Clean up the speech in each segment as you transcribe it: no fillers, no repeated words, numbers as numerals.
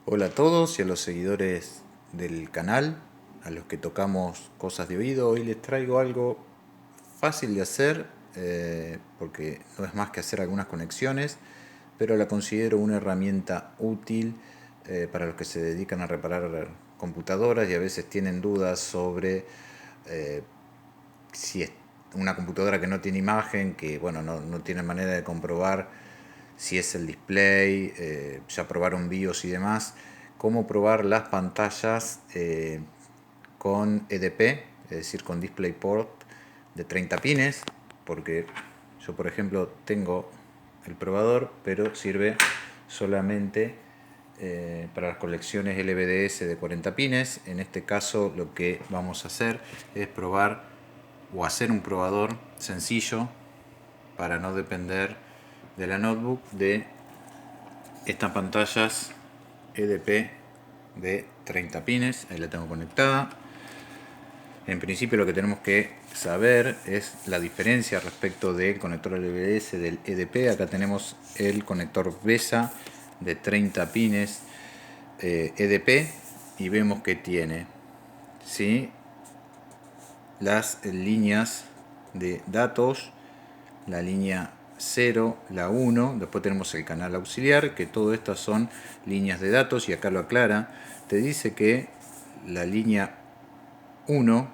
Hola a todos y a los seguidores del canal, a los que tocamos cosas de oído. Hoy les traigo algo fácil de hacer, porque no es más que hacer algunas conexiones, pero la considero una herramienta útil para los que se dedican a reparar computadoras y a veces tienen dudas sobre eh, si es una computadora que no tiene imagen, que bueno, no tiene manera de comprobar si es el display, ya probaron BIOS y demás, cómo probar las pantallas con EDP, es decir, con DisplayPort de 30 pines, porque yo por ejemplo tengo el probador, pero sirve solamente para las colecciones LVDS de 40 pines. En este caso lo que vamos a hacer es probar o hacer un probador sencillo para no depender de la notebook de estas pantallas EDP de 30 pines. Ahí la tengo conectada. En principio lo que tenemos que saber es la diferencia respecto del conector LVDS del EDP. Acá tenemos el conector BESA de 30 pines EDP y vemos que tiene, ¿sí?, las líneas de datos, la línea 0, la 1, después tenemos el canal auxiliar, que todo estas son líneas de datos, y acá lo aclara, te dice que la línea 1,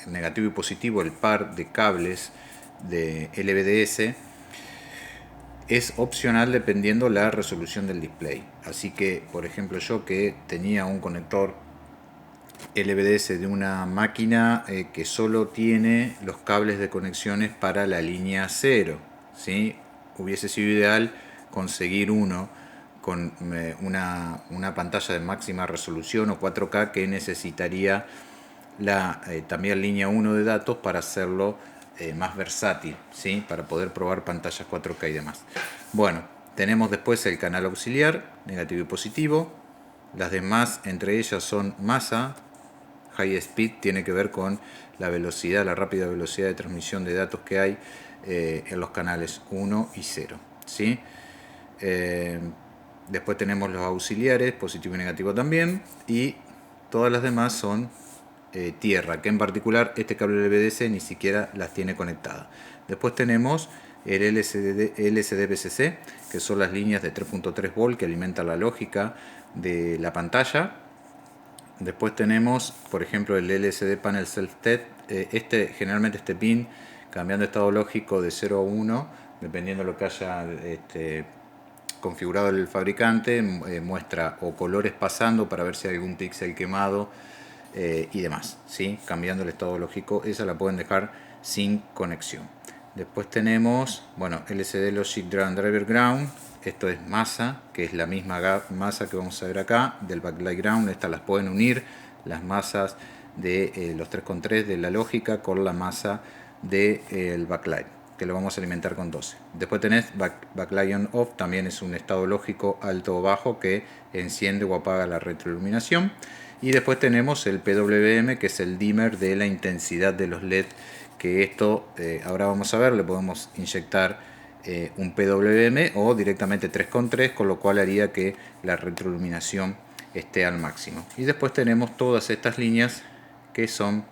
el negativo y positivo, el par de cables de LVDS, es opcional dependiendo la resolución del display. Así que, por ejemplo, yo que tenía un conector LVDS de una máquina que solo tiene los cables de conexiones para la línea 0, ¿sí?, hubiese sido ideal conseguir uno con una pantalla de máxima resolución o 4K, que necesitaría también línea 1 de datos para hacerlo más versátil, ¿sí?, para poder probar pantallas 4K y demás. Bueno, tenemos después el canal auxiliar, negativo y positivo. Las demás, entre ellas, son masa. High speed tiene que ver con la velocidad, la rápida velocidad de transmisión de datos que hay en los canales 1 y 0, ¿sí? Después tenemos los auxiliares, positivo y negativo también, y todas las demás son tierra, que en particular este cable LVDS ni siquiera las tiene conectadas. Después tenemos el LSD-BCC, que son las líneas de 3.3 volt que alimentan la lógica de la pantalla. Después tenemos, por ejemplo, el LCD Panel Self-Test. Generalmente este pin, cambiando estado lógico de 0 a 1, dependiendo de lo que haya configurado el fabricante, muestra o colores pasando para ver si hay algún píxel quemado y demás, ¿sí?, cambiando el estado lógico. Esa la pueden dejar sin conexión. Después tenemos, bueno, LCD Logic Driver Ground. Esto es masa, que es la misma masa que vamos a ver acá del backlight ground. Estas las pueden unir, las masas de los 3.3 de la lógica con la masa del backlight, que lo vamos a alimentar con 12. Después tenés backlight on off, también es un estado lógico alto o bajo que enciende o apaga la retroiluminación. Y después tenemos el PWM, que es el dimmer de la intensidad de los LED, que esto ahora vamos a ver, le podemos inyectar un PWM o directamente 3.3, con lo cual haría que la retroiluminación esté al máximo. Y después tenemos todas estas líneas que son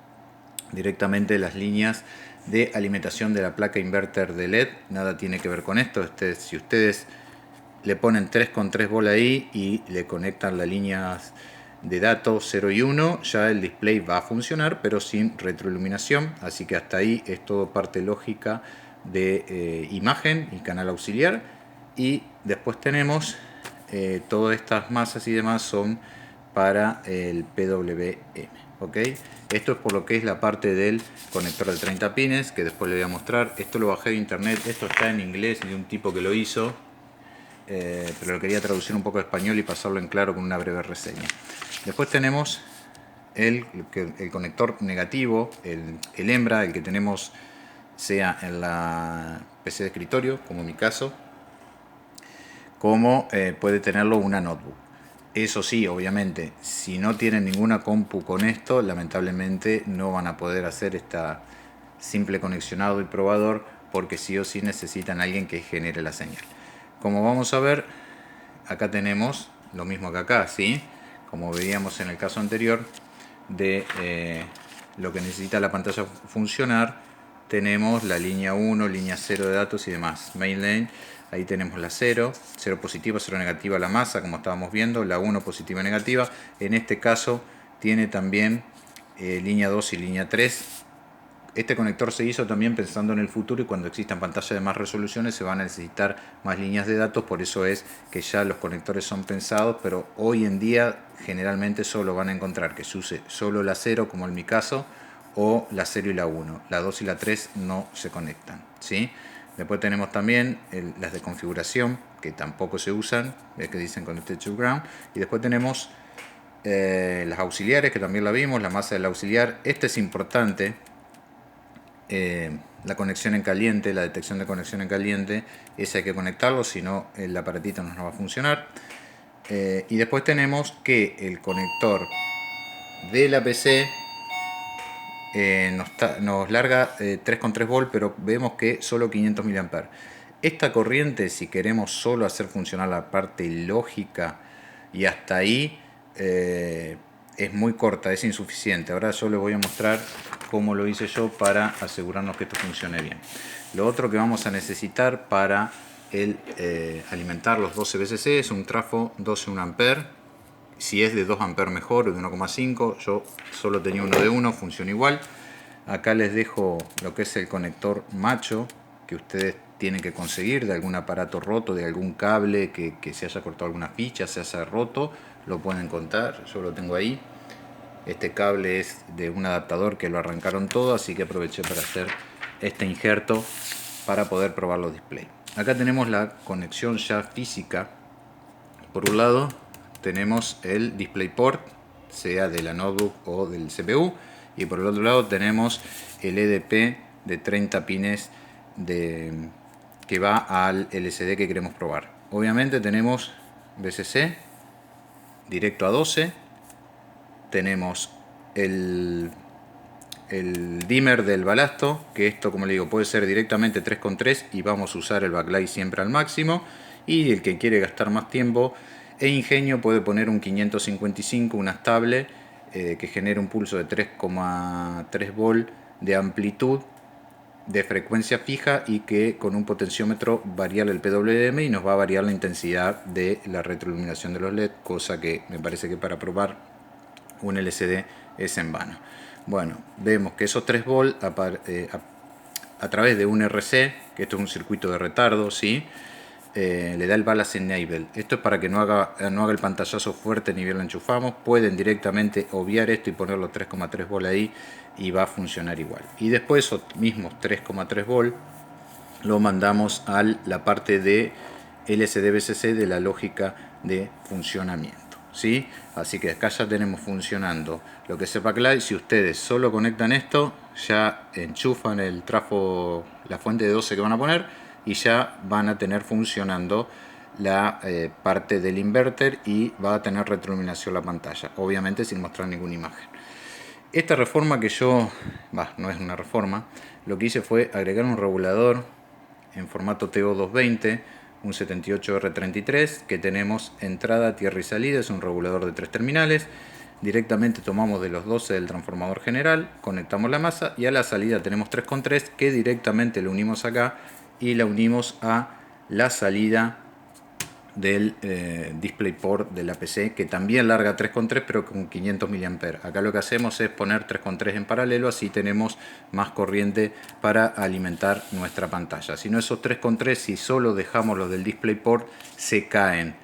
directamente las líneas de alimentación de la placa inverter de LED. Nada tiene que ver con esto. Si ustedes le ponen 3.3 volt ahí y le conectan las líneas de datos 0 y 1, ya el display va a funcionar, pero sin retroiluminación. Así que hasta ahí es todo parte lógica de imagen y canal auxiliar. Y después tenemos todas estas masas y demás son para el PWM, ¿ok? Esto es por lo que es la parte del conector de 30 pines, que después le voy a mostrar. Esto lo bajé de internet, esto está en inglés de un tipo que lo hizo, pero lo quería traducir un poco a español y pasarlo en claro con una breve reseña. Después tenemos el conector negativo, el hembra, el que tenemos sea en la PC de escritorio, como en mi caso, como puede tenerlo una notebook. Eso sí, obviamente, si no tienen ninguna compu con esto, lamentablemente no van a poder hacer esta simple conexionado y probador, porque sí o sí necesitan a alguien que genere la señal. Como vamos a ver, acá tenemos lo mismo que acá, ¿sí? Como veíamos en el caso anterior de lo que necesita la pantalla funcionar, tenemos la línea 1, línea 0 de datos y demás. Mainline, ahí tenemos la 0 positiva, 0 negativa la masa, como estábamos viendo, la 1 positiva y negativa. En este caso tiene también línea 2 y línea 3. Este conector se hizo también pensando en el futuro, y cuando existan pantallas de más resoluciones se van a necesitar más líneas de datos. Por eso es que ya los conectores son pensados, pero hoy en día generalmente solo van a encontrar que se use solo la 0, como en mi caso, o la 0 y la 1. La 2 y la 3 no se conectan, ¿sí? Después tenemos también las de configuración, que tampoco se usan, que dicen Connected to Ground. Y después tenemos las auxiliares, que también la vimos, la masa del auxiliar. Este es importante. La conexión en caliente, la detección de conexión en caliente, ese hay que conectarlo, si no el aparatito no nos va a funcionar. Y después tenemos que el conector de la PC nos larga 3,3 volt, pero vemos que solo 500 mA. Esta corriente, si queremos solo hacer funcionar la parte lógica y hasta ahí, es muy corta, es insuficiente. Ahora yo les voy a mostrar cómo lo hice yo para asegurarnos que esto funcione bien. Lo otro que vamos a necesitar para alimentar los 12 VCC es un trafo 12 A. Si es de 2 A mejor, o de 1,5. Yo solo tenía uno de 1, funciona igual. Acá les dejo lo que es el conector macho, que ustedes tienen que conseguir de algún aparato roto, de algún cable que se haya cortado alguna ficha, se haya roto, lo pueden encontrar. Yo lo tengo ahí. Este cable es de un adaptador que lo arrancaron todo, así que aproveché para hacer este injerto para poder probar los displays. Acá tenemos la conexión ya física. Por un lado tenemos el DisplayPort, sea de la notebook o del CPU, y por el otro lado tenemos el EDP de 30 pines que va al LCD que queremos probar. Obviamente tenemos VCC directo a 12, tenemos el dimmer del balasto, que esto, como le digo, puede ser directamente 3,3 y vamos a usar el backlight siempre al máximo. Y el que quiere gastar más tiempo e ingenio puede poner un 555, una estable, que genere un pulso de 3,3 volt de amplitud, de frecuencia fija, y que con un potenciómetro variar el PWM y nos va a variar la intensidad de la retroiluminación de los LED, cosa que me parece que para probar un LCD es en vano. Bueno, vemos que esos 3 volts a través de un RC, que esto es un circuito de retardo, ¿sí? Le da el Balance Enable. Esto es para que no haga el pantallazo fuerte ni bien lo enchufamos. Pueden directamente obviar esto y poner los 3,3 volts ahí y va a funcionar igual. Y después esos mismos 3,3 volts lo mandamos a la parte de LSD-VCC de la lógica de funcionamiento, ¿sí? Así que acá ya tenemos funcionando lo que es el backlight. Si ustedes solo conectan esto, ya enchufan el trafo, la fuente de 12 que van a poner, y ya van a tener funcionando la parte del inverter, y va a tener retroiluminación la pantalla, obviamente sin mostrar ninguna imagen. Esta reforma que yo, no es una reforma, lo que hice fue agregar un regulador en formato TO220, un 78R33, que tenemos entrada, tierra y salida. Es un regulador de 3 terminales. Directamente tomamos de los 12 del transformador general, conectamos la masa, y a la salida tenemos 3,3 que directamente lo unimos acá y la unimos a la salida del DisplayPort de la PC, que también larga 3,3 pero con 500 mA. Acá lo que hacemos es poner 3,3 en paralelo, así tenemos más corriente para alimentar nuestra pantalla. Si no, esos 3,3, si solo dejamos los del DisplayPort, se caen.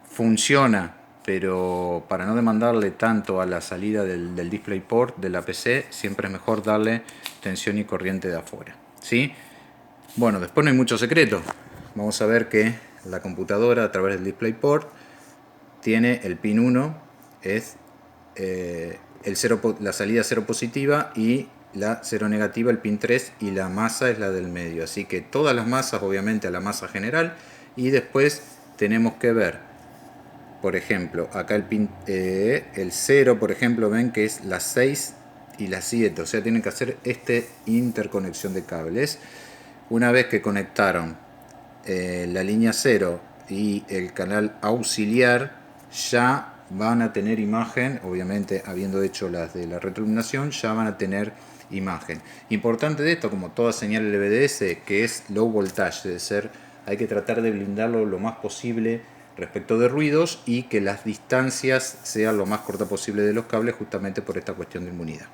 Funciona, pero para no demandarle tanto a la salida del DisplayPort de la PC, siempre es mejor darle tensión y corriente de afuera, ¿sí? Bueno, después no hay mucho secreto. Vamos a ver que la computadora, a través del DisplayPort, tiene el pin 1, es la salida 0 positiva, y la 0 negativa el pin 3, y la masa es la del medio. Así que todas las masas, obviamente, a la masa general. Y después tenemos que ver, por ejemplo, acá el pin el 0, por ejemplo, ven que es la 6 y la 7. O sea, tienen que hacer esta interconexión de cables. Una vez que conectaron la línea 0 y el canal auxiliar, ya van a tener imagen, obviamente habiendo hecho las de la retroiluminación, ya van a tener imagen. Importante de esto, como toda señal LVDS, que es low voltage, debe ser, hay que tratar de blindarlo lo más posible respecto de ruidos y que las distancias sean lo más cortas posible de los cables, justamente por esta cuestión de inmunidad.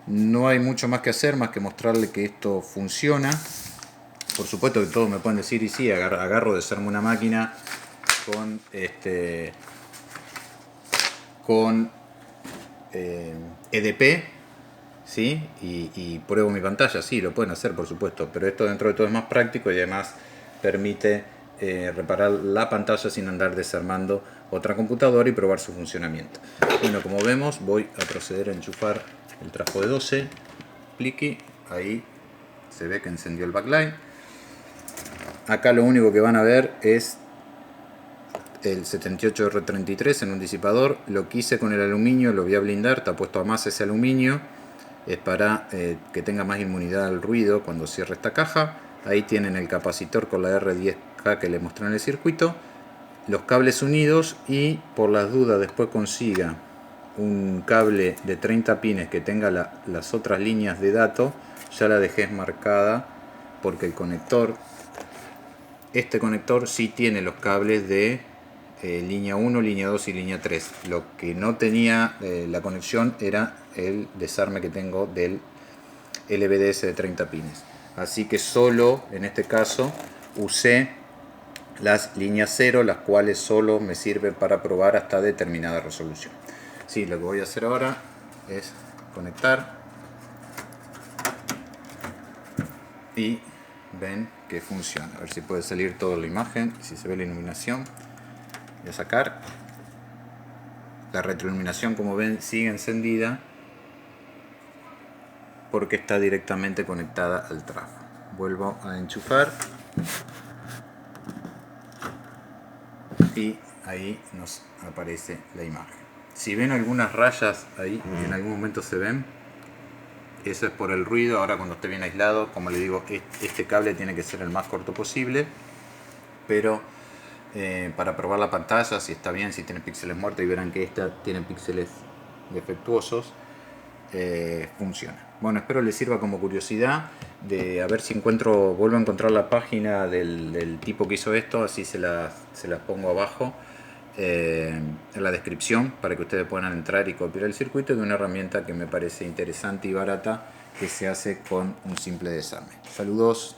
No hay mucho más que hacer, más que mostrarle que esto funciona. Por supuesto que todos me pueden decir, y sí, agarro, desarmo una máquina con EDP, ¿sí? Y pruebo mi pantalla. Sí, lo pueden hacer, por supuesto, pero esto dentro de todo es más práctico y además permite reparar la pantalla sin andar desarmando otra computadora y probar su funcionamiento. Bueno, como vemos, voy a proceder a enchufar el trapo de 12, pliqui, ahí se ve que encendió el backlight. Acá lo único que van a ver es el 78R33 en un disipador. Lo que hice con el aluminio, lo voy a blindar, está puesto a más ese aluminio, es para que tenga más inmunidad al ruido cuando cierre esta caja. Ahí tienen el capacitor con la R10K que les mostré en el circuito, los cables unidos, y por las dudas después consiga un cable de 30 pines que tenga las otras líneas de datos. Ya la dejé marcada porque el conector, este conector sí tiene los cables de línea 1, línea 2 y línea 3. Lo que no tenía la conexión era el desarme que tengo del LVDS de 30 pines. Así que solo en este caso usé las líneas 0, las cuales solo me sirven para probar hasta determinada resolución. Sí, lo que voy a hacer ahora es conectar y ven que funciona. A ver si puede salir toda la imagen, si se ve la iluminación. Voy a sacar. La retroiluminación, como ven, sigue encendida porque está directamente conectada al trafo. Vuelvo a enchufar y ahí nos aparece la imagen. Si ven algunas rayas ahí, en algún momento se ven, eso es por el ruido. Ahora cuando esté bien aislado, como les digo, este cable tiene que ser el más corto posible, pero para probar la pantalla, si está bien, si tiene píxeles muertos, y verán que esta tiene píxeles defectuosos, funciona. Bueno, espero les sirva como curiosidad de a ver si vuelvo a encontrar la página del tipo que hizo esto, así se las pongo abajo en la descripción para que ustedes puedan entrar y copiar el circuito de una herramienta que me parece interesante y barata, que se hace con un simple desarme. Saludos.